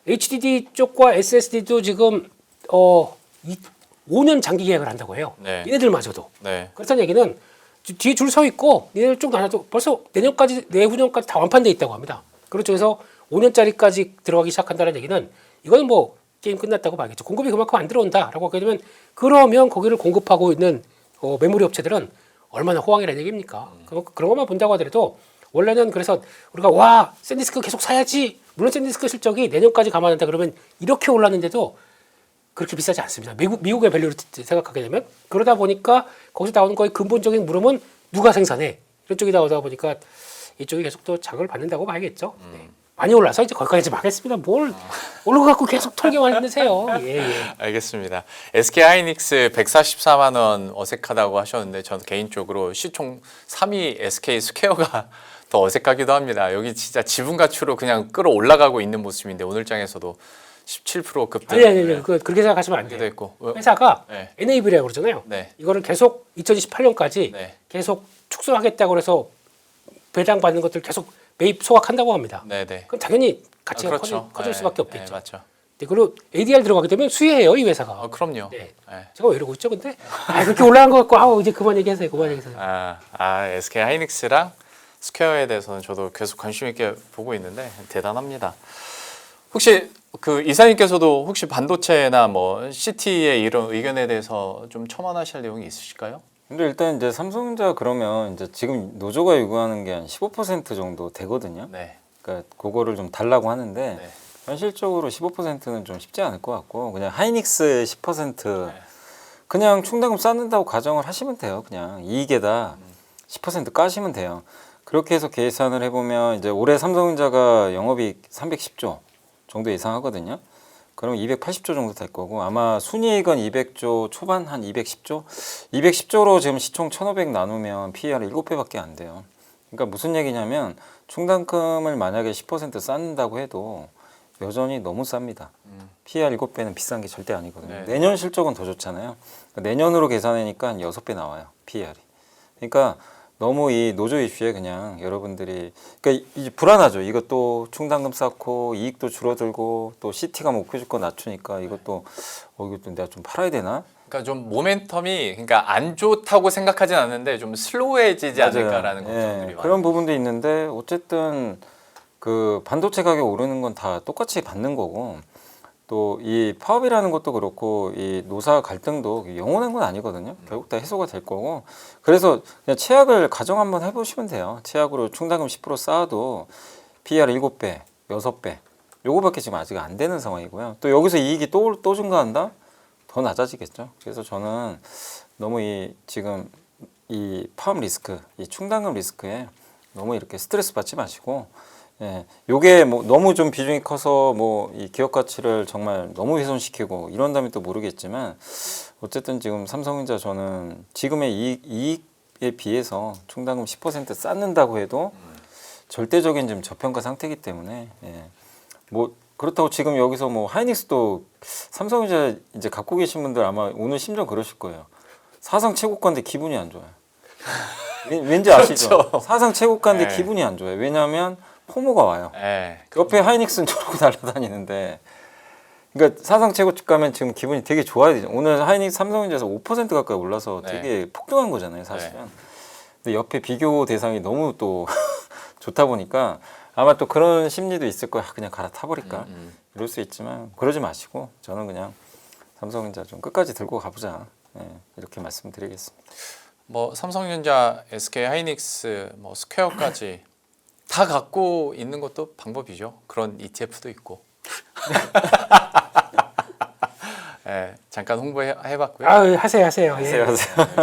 HDD 쪽과 SSD도 지금 5년 장기 계약을 한다고 해요. 네. 얘네들마저도. 네. 그렇다는 얘기는 뒤에 줄 서 있고 얘네들 쪽 나눠도 벌써 내후년까지 다 완판돼 있다고 합니다. 그렇죠. 그래서 5년짜리까지 들어가기 시작한다는 얘기는 이거는 뭐 게임 끝났다고 봐야겠죠. 공급이 그만큼 안 들어온다라고 하게 되면 그러면 거기를 공급하고 있는 메모리 업체들은 얼마나 호황이라는 얘기입니까? 그런 것만 본다고 하더라도 원래는 그래서 우리가 샌디스크 계속 사야지. 물론 샌디스크 실적이 내년까지 감안한다 그러면 이렇게 올랐는데도 그렇게 비싸지 않습니다. 미국의 밸류를 생각하게 되면 그러다 보니까 거기서 나오는 거의 근본적인 물음은 누가 생산해? 이런 쪽이 나오다 보니까 이쪽이 계속 또 자극을 받는다고 봐야겠죠. 네. 많이 올라서 이제 거기까지 좀 하겠습니다. 뭘 올라갖고 계속 털기만 힘드세요. 예. 알겠습니다. SK 하이닉스 144만 원 어색하다고 하셨는데 저는 개인적으로 시총 3위 SK 스퀘어가 더 어색하기도 합니다. 여기 진짜 지분 가치로 그냥 끌어올라가고 있는 모습인데 오늘장에서도 17% 급등. 아니. 그렇게 생각하시면 안 되어 돼요. 있고. 회사가 네. NAV라고 그러잖아요. 네. 이거를 계속 2028년까지 네. 계속 축소하겠다고 해서 배당 받는 것들 계속 매입 소각한다고 합니다. 네, 네. 그럼 당연히 가치가 그렇죠. 커질 네, 수밖에 네, 없겠죠. 맞죠. 네, 그리고 ADR 들어가게 되면 수혜해요, 이 회사가. 그럼요. 네. 네. 제가 왜 이러고 있죠, 근데? 그렇게 올라간 것 같고, 이제 그만 얘기하세요. SK 하이닉스랑 스퀘어에 대해서는 저도 계속 관심 있게 보고 있는데 대단합니다. 혹시 그 이사님께서도 혹시 반도체나 뭐 CT의 이런 의견에 대해서 좀 첨언하실 내용이 있으실까요? 근데 일단 이제 삼성전자 그러면 이제 지금 노조가 요구하는 게 한 15% 정도 되거든요. 네. 그러니까 그거를 좀 달라고 하는데 네. 현실적으로 15%는 좀 쉽지 않을 것 같고 그냥 하이닉스 10% 네. 그냥 충당금 쌓는다고 가정을 하시면 돼요. 그냥 이익에다 10% 까시면 돼요. 그렇게 해서 계산을 해보면 이제 올해 삼성전자가 영업이익 310조 정도 예상하거든요. 그러면 280조 정도 될 거고 아마 순이익은 200조 초반 한 210조? 210조로 지금 시총 1,500 나누면 PER이 7배밖에 안 돼요. 그러니까 무슨 얘기냐면 충당금을 만약에 10% 쌓는다고 해도 여전히 너무 쌉니다. PER 7배는 비싼 게 절대 아니거든요. 네. 내년 실적은 더 좋잖아요. 그러니까 내년으로 계산하니까 한 6배 나와요. PER이. 그러니까 너무 이 노조 이슈에 그냥 여러분들이 그러니까 이제 불안하죠. 이것도 충당금 쌓고 이익도 줄어들고 또 CT가 목표주가 낮추니까 이것도 이것도 내가 좀 팔아야 되나? 그러니까 좀 모멘텀이 그러니까 안 좋다고 생각하진 않는데 좀 슬로우해지지 맞아요. 않을까라는 걱정들이 많아요. 그런 부분도 있는데 어쨌든 그 반도체 가격 오르는 건 다 똑같이 받는 거고 또 이 파업이라는 것도 그렇고 이 노사 갈등도 영원한 건 아니거든요. 결국 다 해소가 될 거고 그래서 그냥 최악을 가정 한번 해보시면 돼요. 최악으로 충당금 10% 쌓아도 PER 7배, 6배 요거밖에 지금 아직 안 되는 상황이고요. 또 여기서 이익이 또 증가한다? 더 낮아지겠죠. 그래서 저는 너무 이 지금 이 파업 리스크, 이 충당금 리스크에 너무 이렇게 스트레스 받지 마시고 요게 뭐 너무 좀 비중이 커서 뭐 이 기업 가치를 정말 너무 훼손시키고 이런다면 또 모르겠지만 어쨌든 지금 삼성전자 저는 지금의 이익에 비해서 충당금 10% 쌓는다고 해도 절대적인 좀 저평가 상태이기 때문에 뭐 그렇다고 지금 여기서 뭐 하이닉스도 삼성전자 이제 갖고 계신 분들 아마 오늘 심정 그러실 거예요. 사상 최고가인데 기분이 안 좋아요. 왠지 아시죠? 그렇죠. 사상 최고가인데 네. 기분이 안 좋아요. 왜냐하면 포모가 와요. 예. 옆에 하이닉스는 저러고 날아다니는데 그러니까 사상 최고가면 지금 기분이 되게 좋아야 되죠. 오늘 하이닉스 삼성전자에서 5% 가까이 올라서 네. 되게 폭등한 거잖아요, 사실은. 근데 옆에 비교 대상이 너무 또 좋다 보니까 아마 또 그런 심리도 있을 거야. 그냥 갈아타버릴까? 이럴 수 있지만 그러지 마시고 저는 그냥 삼성전자 좀 끝까지 들고 가보자. 이렇게 말씀드리겠습니다. 뭐 삼성전자, SK 하이닉스, 뭐 스퀘어까지 다 갖고 있는 것도 방법이죠. 그런 ETF도 있고. 예, 잠깐 홍보해봤고요. 하세요. 하세요.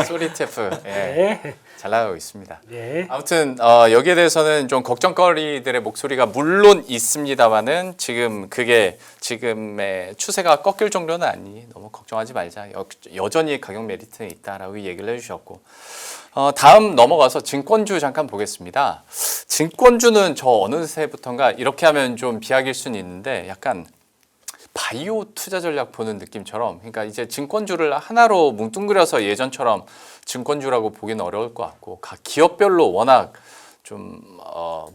솔 ETF 네. 잘 나가고 있습니다. 네. 아무튼 여기에 대해서는 좀 걱정거리들의 목소리가 물론 있습니다만은 지금 그게 지금의 추세가 꺾일 정도는 아니니 너무 걱정하지 말자. 여전히 가격 메리트는 있다라고 얘기를 해주셨고 다음 넘어가서 증권주 잠깐 보겠습니다. 증권주는 저 어느새부턴가 이렇게 하면 좀 비약일 수는 있는데 약간 바이오 투자 전략 보는 느낌처럼 그러니까 이제 증권주를 하나로 뭉뚱그려서 예전처럼 증권주라고 보기는 어려울 것 같고 각 기업별로 워낙 좀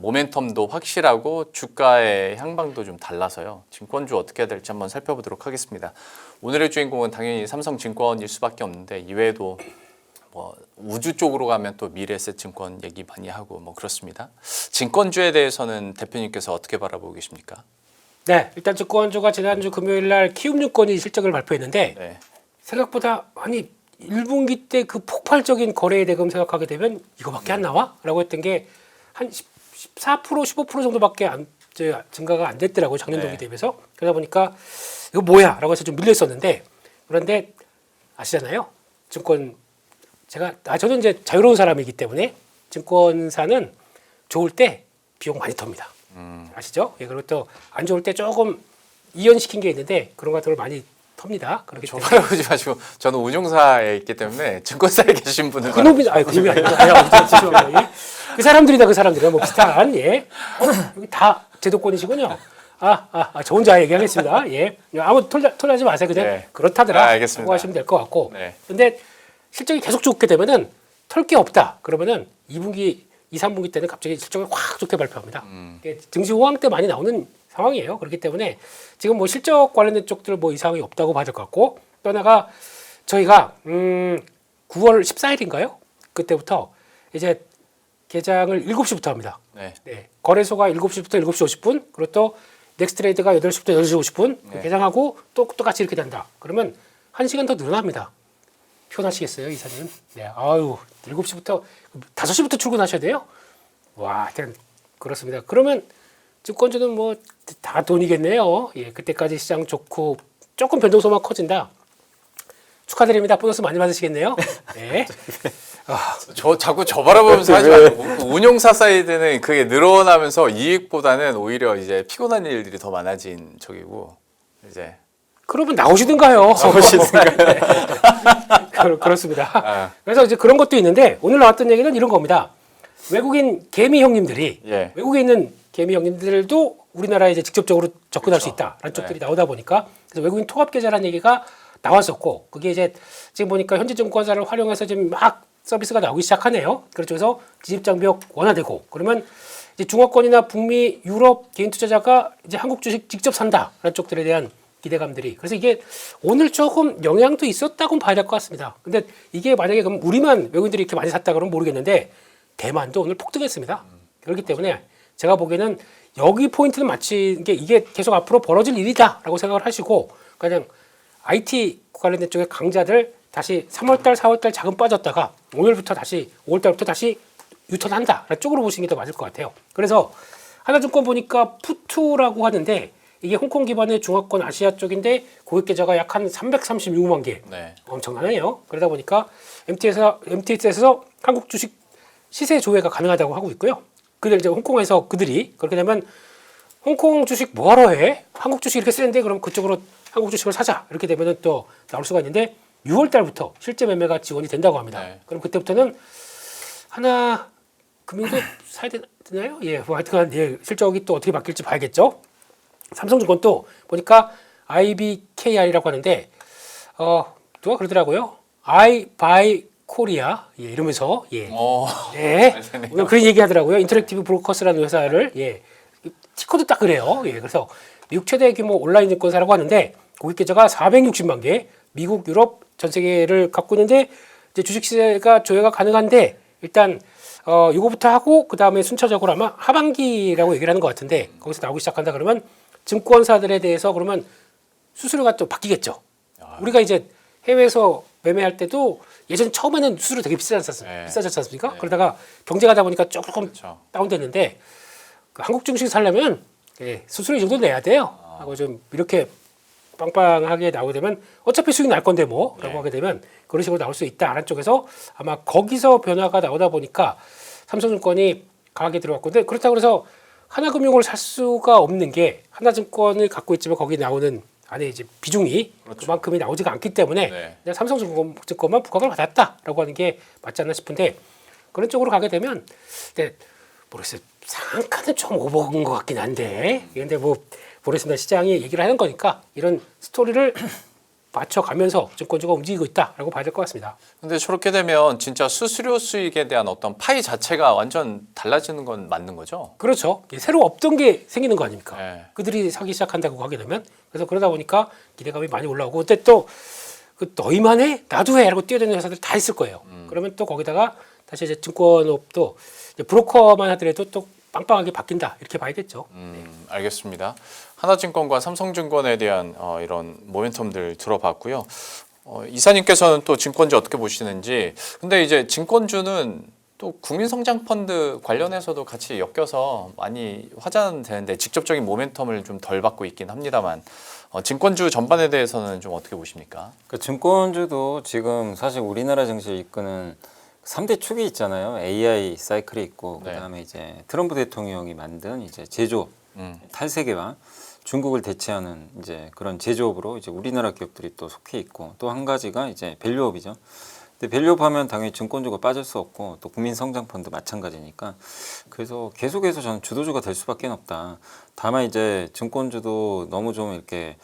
모멘텀도 확실하고 주가의 향방도 좀 달라서요. 증권주 어떻게 해야 될지 한번 살펴보도록 하겠습니다. 오늘의 주인공은 당연히 삼성증권일 수밖에 없는데 이외에도 뭐 우주 쪽으로 가면 또 미래에셋증권 얘기 많이 하고 뭐 그렇습니다. 증권주에 대해서는 대표님께서 어떻게 바라보고 계십니까? 네, 일단 증권주가 지난주 금요일 날 키움증권이 실적을 발표했는데 네. 생각보다 아니 1분기 때 그 폭발적인 거래 대금 생각하게 되면 이거밖에 안 나와? 라고 했던 게 한 14% 15% 정도밖에 증가가 안 됐더라고요. 작년 동기 대비해서. 그러다 보니까 이거 뭐야? 라고 해서 좀 밀려 있었는데 그런데 아시잖아요. 증권 저는 이제 자유로운 사람이기 때문에 증권사는 좋을 때 비용 많이 텁니다. 아시죠? 예, 그리고 또 안 좋을 때 조금 이연시킨 게 있는데 그런 것들을 많이 텁니다. 그렇기 저 때문에 말하지 마시고 저는 운용사에 있기 때문에 증권사에 계신 분은 그놈이 그놈이 아니고 죄송합니다. 예. 그 사람들이다 뭐 비슷한 여기 다 제도권이시군요. 저 혼자 얘기하겠습니다. 예, 아무 털하지 마세요. 그냥 네. 그렇다더라. 알겠습니다. 하고 하시면 될 것 같고. 네. 근데 실적이 계속 좋게 되면은 털 게 없다. 그러면은 2분기, 2, 3분기 때는 갑자기 실적을 확 좋게 발표합니다. 이게 증시 호황 때 많이 나오는 상황이에요. 그렇기 때문에 지금 뭐 실적 관련된 쪽들 뭐 이상이 없다고 봐야 될 것 같고 또 하나가 저희가 9월 14일인가요? 그때부터 이제 개장을 7시부터 합니다. 네. 네. 거래소가 7시부터 7시 50분 그리고 또 넥스트레이드가 8시부터 8시 50분 네. 개장하고 또 똑같이 이렇게 된다. 그러면 1시간 더 늘어납니다. 피곤하시겠어요, 이사님? 네. 7시부터 5시부터 출근하셔야 돼요? 와, 하여튼 그렇습니다. 그러면 증권주는 뭐 다 돈이겠네요. 예, 그때까지 시장 좋고 조금 변동성만 커진다. 축하드립니다. 보너스 많이 받으시겠네요. 네. 자꾸 저 바라보면서 하지 말고 운용사 사이드는 그게 늘어나면서 이익보다는 오히려 이제 피곤한 일들이 더 많아진 쪽이고 이제 그러면 나오시든가요. 네. 그렇습니다. 그래서 이제 그런 것도 있는데 오늘 나왔던 얘기는 이런 겁니다. 외국인 개미 형님들이 예. 외국에 있는 개미 형님들도 우리나라에 이제 직접적으로 접근할 수 있다라는 쪽들이 나오다 보니까 그래서 외국인 통합 계좌라는 얘기가 나왔었고 그게 이제 지금 보니까 현지 증권사를 활용해서 지금 막 서비스가 나오기 시작하네요. 그래서 진입 장벽 완화되고 그러면 이제 중화권이나 북미, 유럽 개인 투자자가 이제 한국 주식 직접 산다라는 쪽들에 대한 기대감들이 그래서 이게 오늘 조금 영향도 있었다고 봐야 될 것 같습니다. 근데 이게 만약에 그럼 우리만 외국인들이 이렇게 많이 샀다 그러면 모르겠는데 대만도 오늘 폭등했습니다. 그렇기 때문에 제가 보기에는 여기 포인트는 맞추는 게 이게 계속 앞으로 벌어질 일이다라고 생각을 하시고 그냥 IT 관련된 쪽의 강자들 다시 3월달, 4월달 자금 빠졌다가 오늘부터 다시 5월달부터 다시 유턴한다라는 쪽으로 보시는 게 더 맞을 것 같아요. 그래서 하나증권 보니까 푸투라고 하는데 이게 홍콩 기반의 중화권 아시아 쪽인데 고객 계좌가 약 한 336만 개. 네. 엄청나네요. 그러다 보니까 MTS에서 한국 주식 시세 조회가 가능하다고 하고 있고요. 근데 이제 홍콩에서 그들이 그렇게 되면 홍콩 주식 뭐하러 해? 한국 주식 이렇게 쓰는데 그럼 그쪽으로 한국 주식을 사자. 이렇게 되면은 또 나올 수가 있는데 6월 달부터 실제 매매가 지원이 된다고 합니다. 네. 그럼 그때부터는 하나 금융도 사야 되나요? 예, 뭐 하여튼 예, 실적이 또 어떻게 바뀔지 봐야겠죠. 삼성증권도 보니까 IBKR이라고 하는데 누가 그러더라고요. I buy Korea 예, 이러면서 예. 네. 알겠네요. 오늘 그런 얘기 하더라고요. 인터랙티브 브로커스라는 회사를 예. 티커도 딱 그래요. 예. 그래서 미국 최대 규모 온라인 증권사라고 하는데 고객 계좌가 460만 개, 미국, 유럽 전 세계를 갖고 있는데 이제 주식 시세가 조회가 가능한데 일단 이거부터 하고 그 다음에 순차적으로 아마 하반기라고 얘기를 하는 것 같은데 거기서 나오기 시작한다 그러면 증권사들에 대해서 그러면 수수료가 또 바뀌겠죠. 우리가 이제 해외에서 매매할 때도 예전 처음에는 수수료 되게 비싸졌지 않습니까? 네. 그러다가 경제가 하다 보니까 조금 그렇죠. 다운됐는데 그 한국 증시 살려면 예, 수수료 이 정도 내야 돼요. 하고 좀 이렇게 빵빵하게 나오게 되면 어차피 수익 날 건데 뭐라고 네. 하게 되면 그런 식으로 나올 수 있다라는 쪽에서 아마 거기서 변화가 나오다 보니까 삼성증권이 강하게 들어갔고 근데 그렇다고 해서 하나금융을 살 수가 없는 게 하나증권을 갖고 있지만 거기 나오는 안에 이제 비중이 그렇죠. 그만큼이 나오지가 않기 때문에 네. 그냥 삼성증권만 부각을 받았다라고 하는 게 맞지 않나 싶은데 그런 쪽으로 가게 되면 근데 모르겠어요. 상한가는 좀 오버인 것 같긴 한데 근데 뭐 모르겠습니다. 시장이 얘기를 하는 거니까 이런 스토리를 맞춰가면서 증권주가 움직이고 있다라고 봐야 될 것 같습니다. 근데 저렇게 되면 진짜 수수료 수익에 대한 어떤 파이 자체가 완전 달라지는 건 맞는 거죠? 그렇죠. 새로 없던 게 생기는 거 아닙니까? 네. 그들이 사기 시작한다고 하게 되면 그래서 그러다 보니까 기대감이 많이 올라오고 근데 또 그 너희만 해? 나도 해! 라고 뛰어드는 회사들 다 있을 거예요. 그러면 또 거기다가 다시 이제 증권업도 이제 브로커만 하더라도 또 빵빵하게 바뀐다 이렇게 봐야겠죠. 알겠습니다. 하나증권과 삼성증권에 대한 이런 모멘텀들 들어봤고요. 이사님께서는 또 증권주 어떻게 보시는지. 근데 이제 증권주는 또 국민성장펀드 관련해서도 같이 엮여서 많이 화제되는데 직접적인 모멘텀을 좀 덜 받고 있긴 합니다만 증권주 전반에 대해서는 좀 어떻게 보십니까? 그 증권주도 지금 사실 우리나라 증시를 이끄는 3대 축이 있잖아요. AI 사이클이 있고 네. 그다음에 이제 트럼프 대통령이 만든 이제 제조업 탈세계와 중국을 대체하는 이제 그런 제조업으로 이제 우리나라 기업들이 또 속해 있고 또 한 가지가 이제 밸류업이죠. 근데 밸류업 하면 당연히 증권주가 빠질 수 없고 또 국민성장펀드 마찬가지니까 그래서 계속해서 저는 주도주가 될 수밖에 없다. 다만 이제 증권주도 너무 좀 이렇게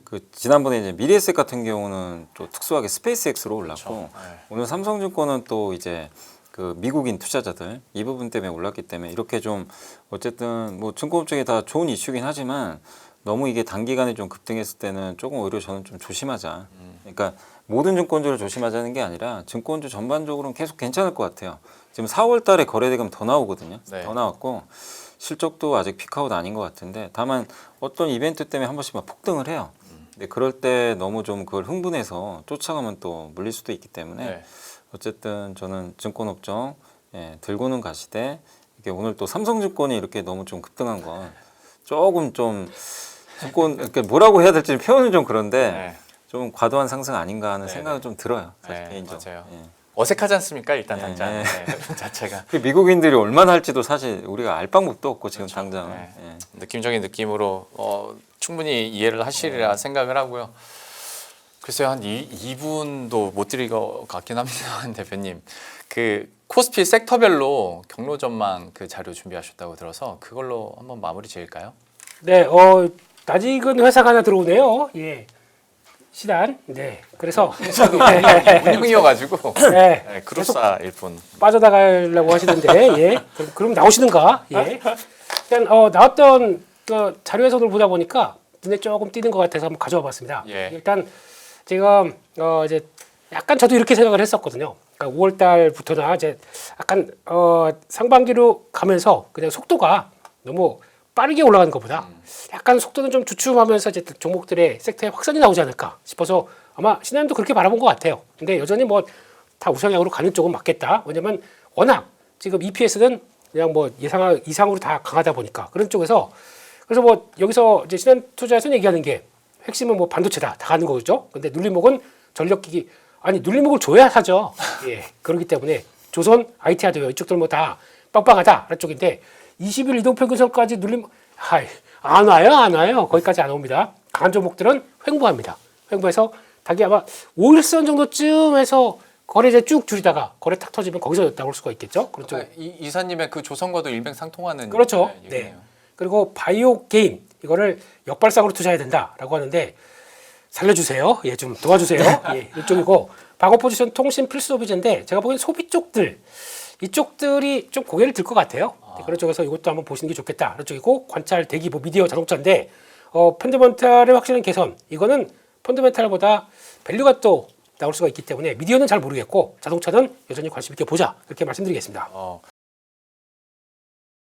그 지난번에 이제 미래에셋 같은 경우는 또 특수하게 스페이스X로 올랐고 그렇죠. 네. 오늘 삼성증권은 또 이제 그 미국인 투자자들 이 부분 때문에 올랐기 때문에 이렇게 좀 어쨌든 뭐 증권업 쪽에 다 좋은 이슈긴 하지만 너무 이게 단기간에 좀 급등했을 때는 조금 오히려 저는 좀 조심하자. 그러니까 모든 증권주를 조심하자는 게 아니라 증권주 전반적으로는 계속 괜찮을 것 같아요. 지금 4월 달에 거래대금 더 나오거든요. 네. 더 나왔고 실적도 아직 피크아웃 아닌 것 같은데 다만 어떤 이벤트 때문에 한 번씩 막 폭등을 해요. 근데 그럴 때 너무 좀 그걸 흥분해서 쫓아가면 또 물릴 수도 있기 때문에 네. 어쨌든 저는 증권업종 들고는 가시되 이게 오늘 또 삼성증권이 이렇게 너무 좀 급등한 건 조금 좀 증권 이렇게 뭐라고 해야 될지 표현은 좀 그런데 네. 좀 과도한 상승 아닌가 하는 네, 생각은 좀 들어요. 사실 네, 개인적으로. 맞아요. 예. 어색하지 않습니까? 일단 네, 당장 네. 자체가 그 미국인들이 얼마나 할지도 사실 우리가 알 방법도 없고 지금 당장. 네. 예. 느낌적인 느낌으로 충분히 이해를 하시리라 생각을 하고요. 글쎄요, 한 2분도 못 드릴 것 같긴 합니다, 대표님. 그 코스피 섹터별로 경로 전망 그 자료 준비하셨다고 들어서 그걸로 한번 마무리 지을까요? 네, 아직은 회사가 하나 들어오네요. 예. 시단. 네. 그래서 운명이어가지고 네. 네, 크루사일 뿐. 빠져나가려고 하시던데, 예. 그럼 나오시는가? 예. 일단 나왔던 그 자료 해석을 보다 보니까 눈에 조금 띄는 것 같아서 한번 가져와 봤습니다. 예. 일단 지금 이제 약간 저도 이렇게 생각을 했었거든요. 그러니까 5월 달부터나 이제 약간 상반기로 가면서 그냥 속도가 너무 빠르게 올라가는 것보다 약간 속도는 좀 주춤하면서 이제 종목들의 섹터의 확산이 나오지 않을까 싶어서 아마 신한도 그렇게 바라본 것 같아요. 근데 여전히 뭐 다 우상향으로 가는 쪽은 맞겠다. 왜냐면 워낙 지금 EPS는 그냥 뭐 예상 이상으로 다 강하다 보니까 그런 쪽에서 그래서 뭐 여기서 이제 신한투자에서 얘기하는 게 핵심은 뭐 반도체다 다 가는 거죠. 근데 눌림목은 전력기기 아니 눌림목을 줘야 사죠. 예 그렇기 때문에 조선 IT 하드웨어 이쪽들 뭐 다 빵빵하다 그런 쪽인데 20일 이동평균선까지 눌림 안 와요 거기까지 안 옵니다. 강한 종목들은 횡보합니다. 횡보해서 닭이 아마 5일선 정도쯤 해서 거래제 쭉 줄이다가 거래 탁 터지면 거기서 나올 수가 있겠죠. 그런 쪽. 그러니까 이사님의 그 조선과도 일맥상통하는 그렇죠. 얘기네요. 네. 그리고 바이오 게임 이거를 역발상으로 투자해야 된다라고 하는데 살려주세요. 예, 좀 도와주세요. 예, 이쪽이고 방어 포지션 통신 필수 소비재인데 제가 보기엔 소비 쪽들 이쪽들이 좀 고개를 들 것 같아요. 네, 그런 쪽에서 이것도 한번 보시는 게 좋겠다. 그런 쪽이고 관찰 대기 뭐 미디어 자동차인데 펀더멘탈의 확실한 개선 이거는 펀더멘탈보다 밸류가 또 나올 수가 있기 때문에 미디어는 잘 모르겠고 자동차는 여전히 관심 있게 보자 이렇게 말씀드리겠습니다.